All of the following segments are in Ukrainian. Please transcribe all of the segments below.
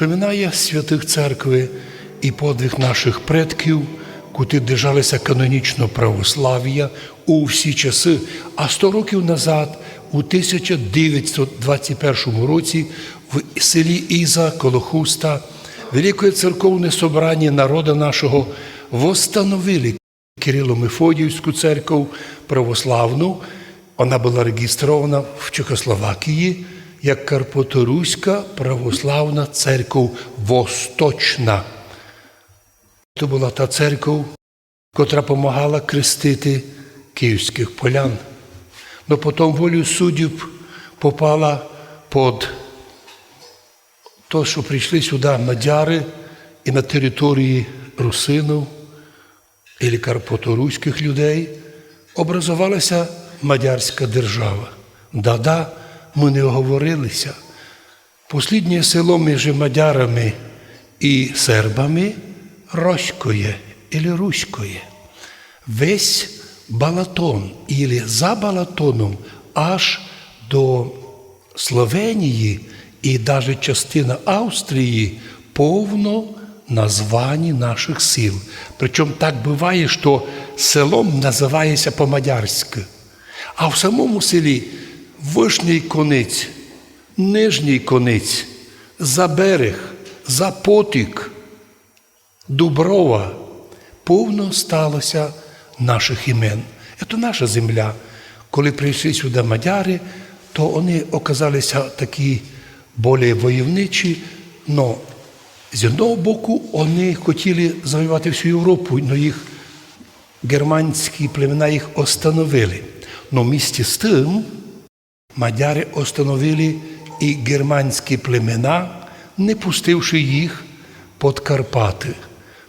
Вспоминає святих церкви і подвиг наших предків, котрі держалися канонічного православ'я у всі часи, а 100 років назад, у 1921 році, в селі Іза коло Хуста, Великое церковне собрання народу нашого восстановили Кирило-Мефодіївську церкву православну. Вона була реєстрована в Чехословакії як Карпаторуська православна церква Восточна. Це була та церква, котра допомагала крестити київських полян. Но потім волею суддів попала під те, що прийшли сюди мадяри і на території русинів і карпаторуських людей образувалася мадярська держава. Да-да, ми не оговорилися. Посліднє село між мадярами і сербами Роськоє, або Руськоє. Весь Балатон, або за Балатоном, аж до Словенії і навіть частина Австрії повно названі наших сил. Причому так буває, що селом називається по-мадярськи. А в самому селі Вишній Конець, Нижній Конець, Заберег, Запотік, Дуброва повно сталося наших імен. Це наша земля. Коли прийшли сюди мадяри, то вони оказалися такі більш войовничі, але з одного боку вони хотіли завоювати всю Європу, але їх германські племена їх остановили. Но вместе з тим мадяри остановили і германські племена, не пустивши їх під Карпати.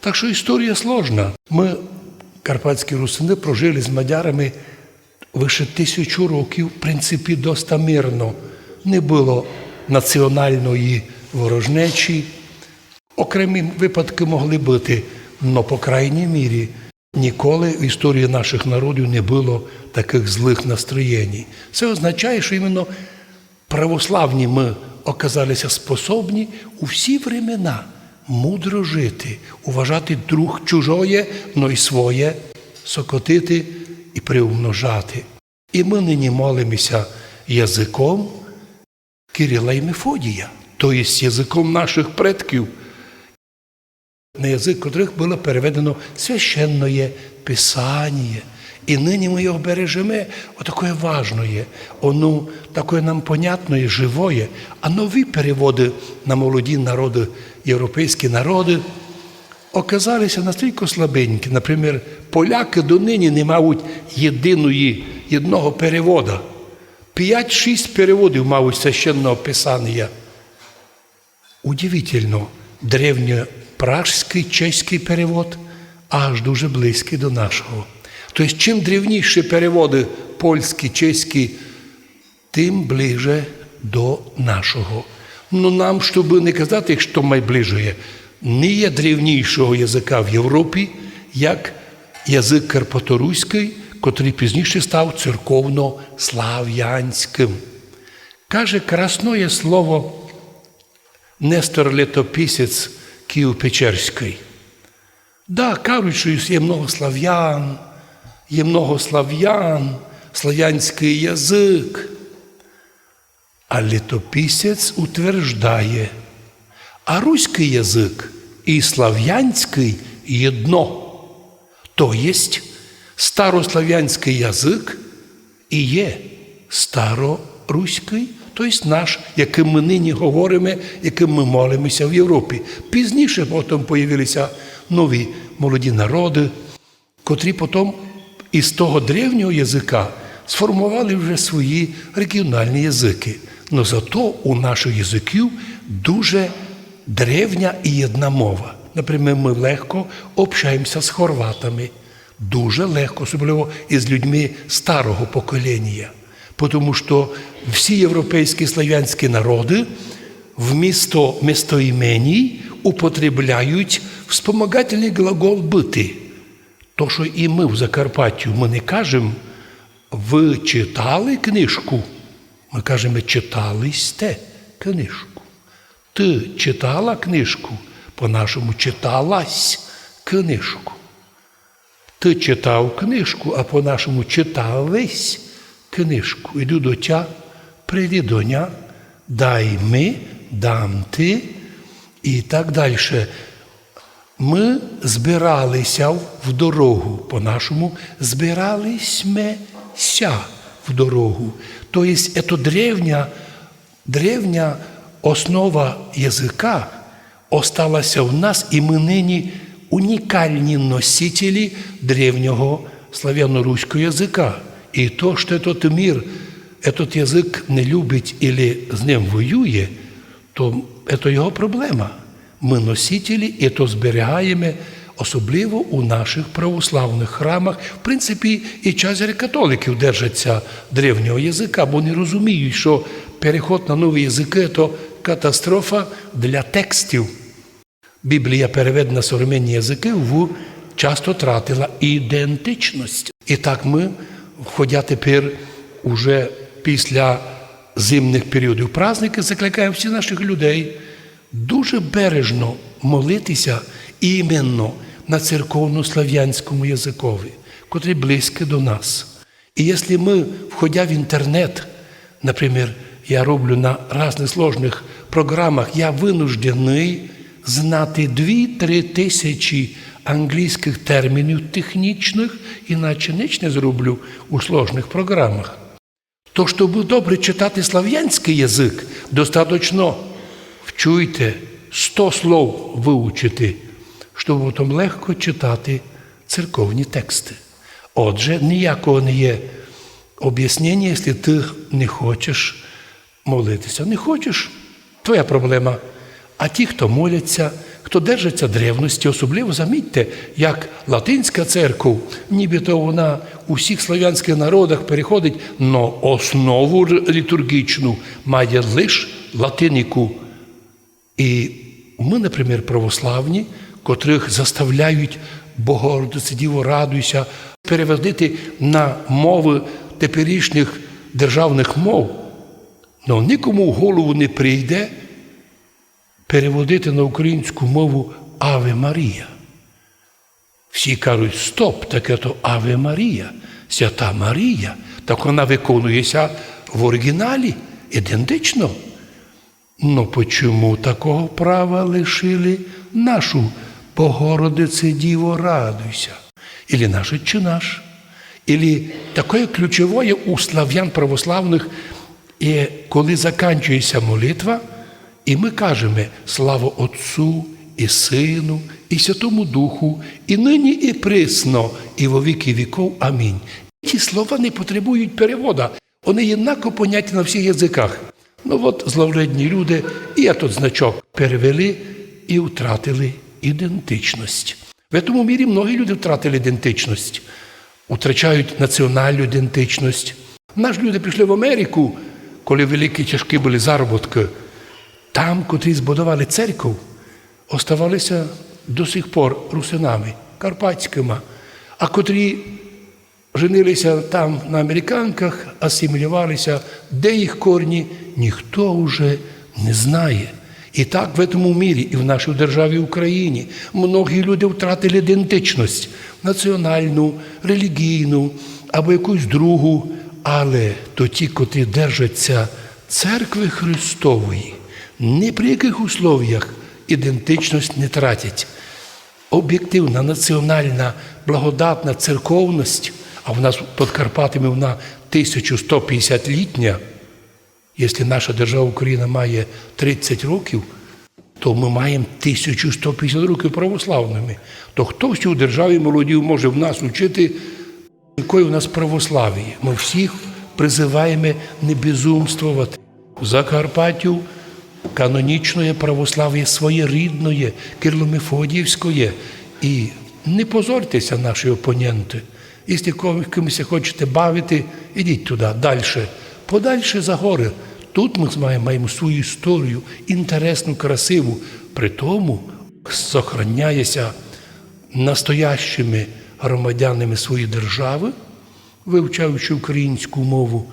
Так що історія складна. Ми, карпатські русини, прожили з мадярами вище 1000 років, в принципі, досить мирно. Не було національної ворожнечі. Окремі випадки могли бути, але, по крайній мірі, ніколи в історії наших народів не було таких злих настроєнь. Це означає, що іменно православні ми оказалися способні у всі времена мудро жити, уважати друг чужоє, но й своє, сокотити і приумножати. І ми нині молимося язиком Кирила і Мефодія, тобто язиком наших предків, на язик котрих було переведено священне Писання. І нині ми його бережемо, отакое важное, воно таке нам понятне, живое, а нові переводи на молоді народи, європейські народи, оказалися настільки слабенькі. Наприклад, поляки донині не мають єдиного переводу. 5-6 переводів мають священного Писання. Удивительно, древньопражський чеський перевод аж дуже близький до нашого. Тобто, чим древніші переводи польські, чеські, тим ближе до нашого. Ну, нам, щоб не казати, що найближче, не є древнішого язика в Європі, як язик карпаторуський, котрий пізніше став церковно-слав'янським. Каже красне слово Нестор Летописець Києво-Печерський. Да, кажуть, що є много слав'ян, слав'янський язик. А літописець утверждає, а руський язик і слав'янський єдно. То єсть старослав'янський язик і є староруський, тобто наш, яким ми нині говоримо, яким ми молимося в Європі. Пізніше потім з'явилися нові молоді народи, котрі потім із того древнього язика сформували вже свої регіональні язики. Но зато у наших язиків дуже древня і єдна мова. Наприклад, ми легко общаємося з хорватами. Дуже легко, особливо із людьми старого покоління. Тому що всі європейські слав'янські народи вмісто местоіменій употребляють вспомогательний глагол «бити». То, що і ми в Закарпаттю, ми не кажемо «ви читали книжку», ми кажемо «читали сте книжку». Ти читала книжку? По-нашому читалась книжку. Ти читав книжку, а по-нашому читались книжку. Іду до тя, прийди до ня, дай ми, дам ти і так далі. Ми збиралися в дорогу, по-нашому збиралися в дорогу. Тобто, це древня основа язика осталася в нас, і ми нині унікальні носителі древнього славяно-руського язика. І то, що этот мир, этот язик не любить або з ним воює, то це його проблема. Ми носителі, і то зберігаємо, особливо у наших православних храмах. В принципі, і часть католиків держаться древнього язика, бо не розуміють, що переход на нові язики – це катастрофа для текстів. Біблія, переведена на современні язики, часто втратила ідентичність. І так ми, входя тепер уже після зимних періодів праздники, закликаємо всіх наших людей дуже бережно молитися іменно на церковно-слав'янському язикові, котрий близький до нас. І якщо ми, входя в інтернет, наприклад, я роблю на різних сложних програмах, я винуждений знати 2-3 тисячі англійських термінів технічних, іначе ніч не зроблю у сложних програмах. То, щоб добре читати слав'янський язик, достатньо вчуйте 100 слов вивчити, щоб потім легко читати церковні тексти. Отже, ніякого не є об'яснення, якщо ти не хочеш молитися. Не хочеш – твоя проблема. А ті, хто моляться, хто держиться древності, особливо замітьте, як латинська церква, нібито вона у всіх слав'янських народах переходить, но основу літургічну має лише латиніку. І ми, наприклад, православні, котрих заставляють Богородице, Діво, радуйся, переводити на мови теперішніх державних мов, но нікому в голову не прийде переводити на українську мову «Аве Марія». Всі кажуть, стоп, таке то «Аве Марія», «Свята Марія», так вона виконується в оригіналі, ідентично. Но чому такого права лишили нашу «Богородице, Діво, радуйся»? Или наш «Отче наш». Или таке ключове у слав'ян православних, і коли закінчується молитва, і ми кажемо «Слава Отцу і Сину, і Святому Духу, і нині, і присно, і во віки віков. Амінь». Ці слова не потребують переводу. Вони єднако поняті на всіх язиках. Ну от зловредні люди, і этот значок перевели і втратили ідентичність. В цьому мірі многі люди втратили ідентичність, втрачають національну ідентичність. Наші люди прийшли в Америку, коли великі тяжкі були заробітки. Там, котрі збудували церкву, оставалися до сих пор русинами, карпатськими, а котрі женилися там на американках, асимілювалися, де їх корні, ніхто вже не знає. І так в цьому мірі, і в нашій державі Україні, многі люди втратили ідентичність, національну, релігійну, або якусь другу, але то ті, котрі держаться церкви Христової, ні при яких условіях ідентичність не тратять. Об'єктивна, національна, благодатна церковність, а в нас під Карпатами вона 1150-літня, якщо наша держава Україна має 30 років, то ми маємо 1150 років православними. То хто в цій державі молодів може в нас вчити, якої у нас православ'я? Ми всіх призиваємо не безумствувати. В Закарпаттю канонічне православ'я своєрідне, Кирло-Мефодіївське. І не позорьтеся, наші опоненти. Якщо кимось хочете бавити, ідіть туди, далі. Подальше за гори. Тут ми маємо свою історію, інтересну, красиву. При тому зберігається настоящими громадянами своєї держави, вивчаючи українську мову,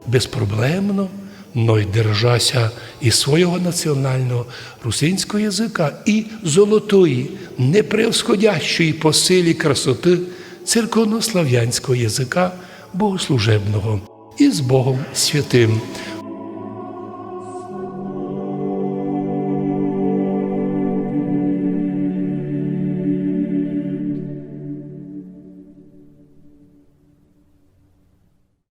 безпроблемно, но й держася і свого національного русинського язика, і золотої, непревсходящої по силі красоти церковнослав'янського язика богослужебного і з Богом святим.